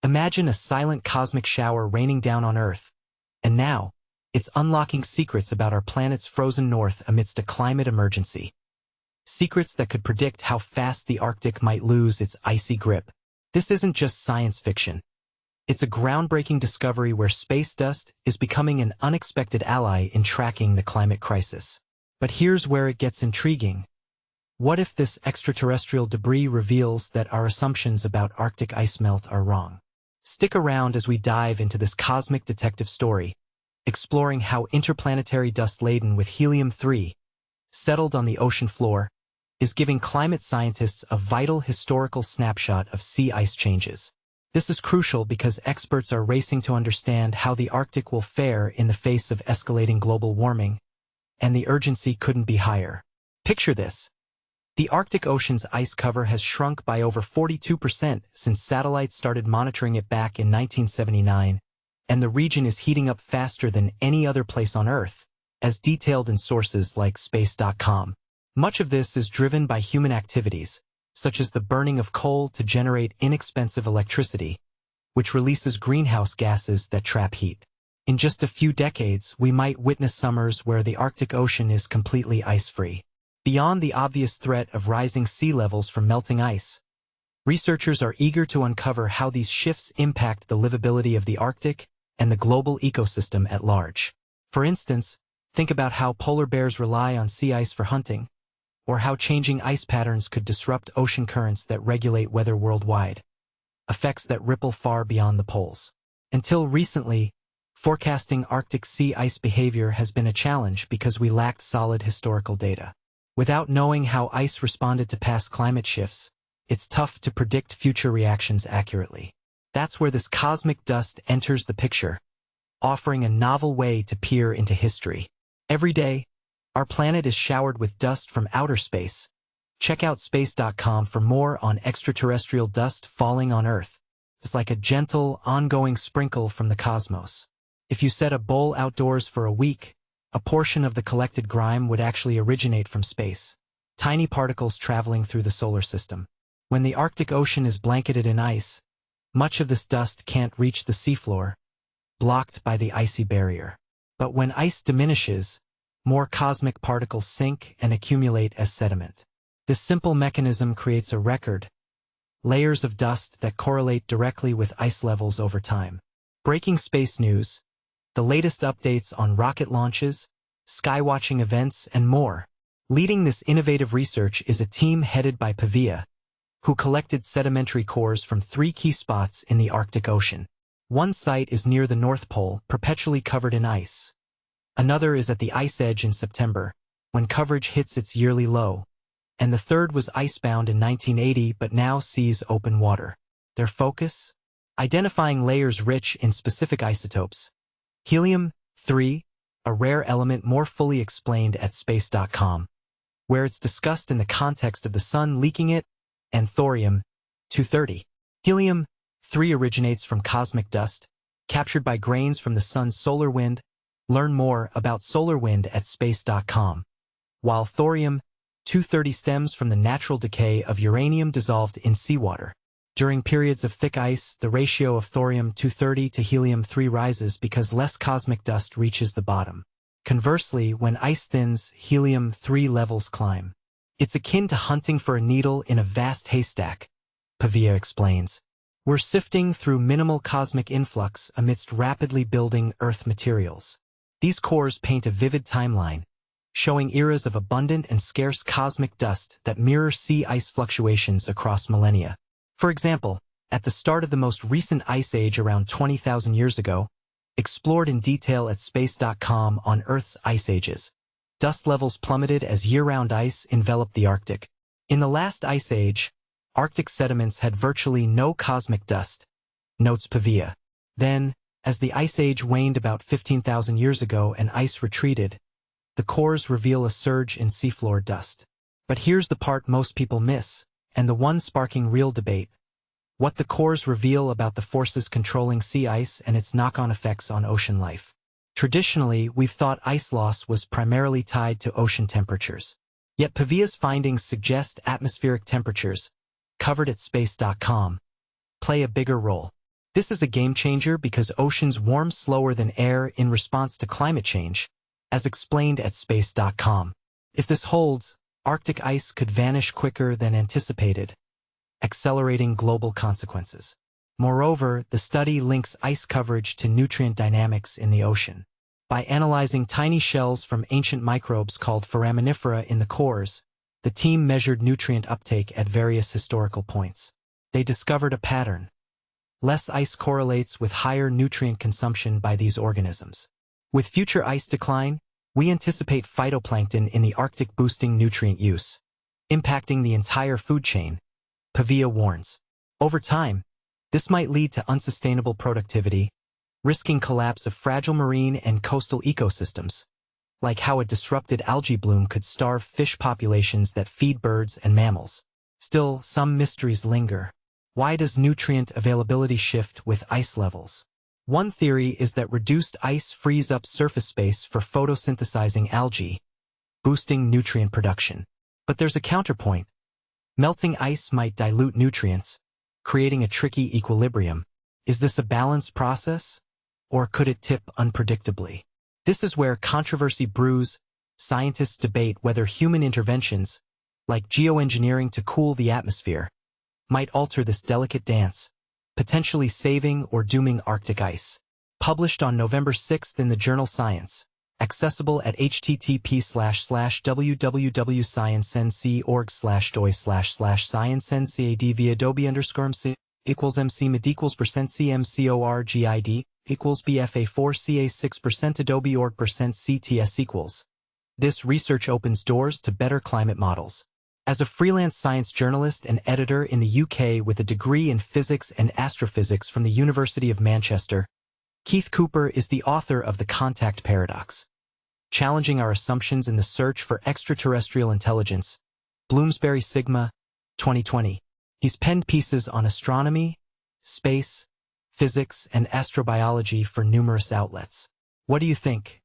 Imagine a silent cosmic shower raining down on Earth. And now, it's unlocking secrets about our planet's frozen north amidst a climate emergency. Secrets that could predict how fast the Arctic might lose its icy grip. This isn't just science fiction. It's a groundbreaking discovery where space dust is becoming an unexpected ally in tracking the climate crisis. But here's where it gets intriguing. What if this extraterrestrial debris reveals that our assumptions about Arctic ice melt are wrong? Stick around as we dive into this cosmic detective story, exploring how interplanetary dust laden with helium-3, settled on the ocean floor, is giving climate scientists a vital historical snapshot of sea ice changes. This is crucial because experts are racing to understand how the Arctic will fare in the face of escalating global warming, and the urgency couldn't be higher. Picture this. The Arctic Ocean's ice cover has shrunk by over 42% since satellites started monitoring it back in 1979, and the region is heating up faster than any other place on Earth, as detailed in sources like space.com. Much of this is driven by human activities, such as the burning of coal to generate inexpensive electricity, which releases greenhouse gases that trap heat. In just a few decades, we might witness summers where the Arctic Ocean is completely ice-free. Beyond the obvious threat of rising sea levels from melting ice, researchers are eager to uncover how these shifts impact the livability of the Arctic and the global ecosystem at large. For instance, think about how polar bears rely on sea ice for hunting, or how changing ice patterns could disrupt ocean currents that regulate weather worldwide, effects that ripple far beyond the poles. Until recently, forecasting Arctic sea ice behavior has been a challenge because we lacked solid historical data. Without knowing how ice responded to past climate shifts, it's tough to predict future reactions accurately. That's where this cosmic dust enters the picture, offering a novel way to peer into history. Every day, our planet is showered with dust from outer space. Check out space.com for more on extraterrestrial dust falling on Earth. It's like a gentle, ongoing sprinkle from the cosmos. If you set a bowl outdoors for a week, a portion of the collected grime would actually originate from space, tiny particles traveling through the solar system. When the Arctic Ocean is blanketed in ice, much of this dust can't reach the seafloor, blocked by the icy barrier. But when ice diminishes, more cosmic particles sink and accumulate as sediment. This simple mechanism creates a record, layers of dust that correlate directly with ice levels over time. Breaking space news, the latest updates on rocket launches, skywatching events, and more. Leading this innovative research is a team headed by Pavia, who collected sedimentary cores from 3 key spots in the Arctic Ocean. One site is near the North Pole, perpetually covered in ice. Another is at the ice edge in September, when coverage hits its yearly low. And the third was icebound in 1980 but now sees open water. Their focus? Identifying layers rich in specific isotopes. Helium-3, a rare element more fully explained at space.com, where it's discussed in the context of the sun leaking it, and thorium-230. Helium-3 originates from cosmic dust, captured by grains from the sun's solar wind. Learn more about solar wind at space.com. While thorium-230 stems from the natural decay of uranium dissolved in seawater. During periods of thick ice, the ratio of thorium-230 to helium-3 rises because less cosmic dust reaches the bottom. Conversely, when ice thins, helium-3 levels climb. It's akin to hunting for a needle in a vast haystack, Pavia explains. We're sifting through minimal cosmic influx amidst rapidly building Earth materials. These cores paint a vivid timeline, showing eras of abundant and scarce cosmic dust that mirror sea ice fluctuations across millennia. For example, at the start of the most recent ice age around 20,000 years ago, explored in detail at space.com on Earth's ice ages, dust levels plummeted as year-round ice enveloped the Arctic. In the last ice age, Arctic sediments had virtually no cosmic dust, notes Pavia. Then, as the ice age waned about 15,000 years ago and ice retreated, the cores reveal a surge in seafloor dust. But here's the part most people miss, and the one sparking real debate: what the cores reveal about the forces controlling sea ice and its knock-on effects on ocean life. Traditionally, we've thought ice loss was primarily tied to ocean temperatures. Yet Pavia's findings suggest atmospheric temperatures, covered at space.com, play a bigger role. This is a game changer because oceans warm slower than air in response to climate change, as explained at space.com. If this holds, Arctic ice could vanish quicker than anticipated, accelerating global consequences. Moreover, the study links ice coverage to nutrient dynamics in the ocean. By analyzing tiny shells from ancient microbes called foraminifera in the cores, the team measured nutrient uptake at various historical points. They discovered a pattern. Less ice correlates with higher nutrient consumption by these organisms. With future ice decline, we anticipate phytoplankton in the Arctic boosting nutrient use, impacting the entire food chain, Pavia warns. Over time, this might lead to unsustainable productivity, risking collapse of fragile marine and coastal ecosystems, like how a disrupted algae bloom could starve fish populations that feed birds and mammals. Still, some mysteries linger. Why does nutrient availability shift with ice levels? One theory is that reduced ice frees up surface space for photosynthesizing algae, boosting nutrient production. But there's a counterpoint. Melting ice might dilute nutrients, creating a tricky equilibrium. Is this a balanced process, or could it tip unpredictably? This is where controversy brews. Scientists debate whether human interventions, like geoengineering to cool the atmosphere, might alter this delicate dance, potentially saving or dooming Arctic ice. Published on November 6 in the journal Science. Accessible at http://www.sciencenc.org/doi/sciencencad via Adobe_MC equals MC mid equals %CMCORGID equals BFA4CA 6% Adobe org %CTS equals. This research opens doors to better climate models. As a freelance science journalist and editor in the UK with a degree in physics and astrophysics from the University of Manchester, Keith Cooper is the author of The Contact Paradox, challenging our assumptions in the search for extraterrestrial intelligence. Bloomsbury Sigma, 2020. He's penned pieces on astronomy, space, physics, and astrobiology for numerous outlets. What do you think?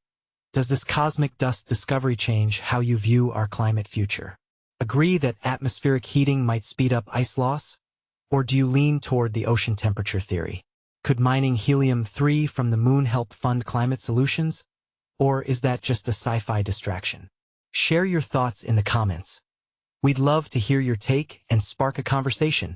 Does this cosmic dust discovery change how you view our climate future? Agree that atmospheric heating might speed up ice loss? Or do you lean toward the ocean temperature theory? Could mining helium-3 from the moon help fund climate solutions? Or is that just a sci-fi distraction? Share your thoughts in the comments. We'd love to hear your take and spark a conversation.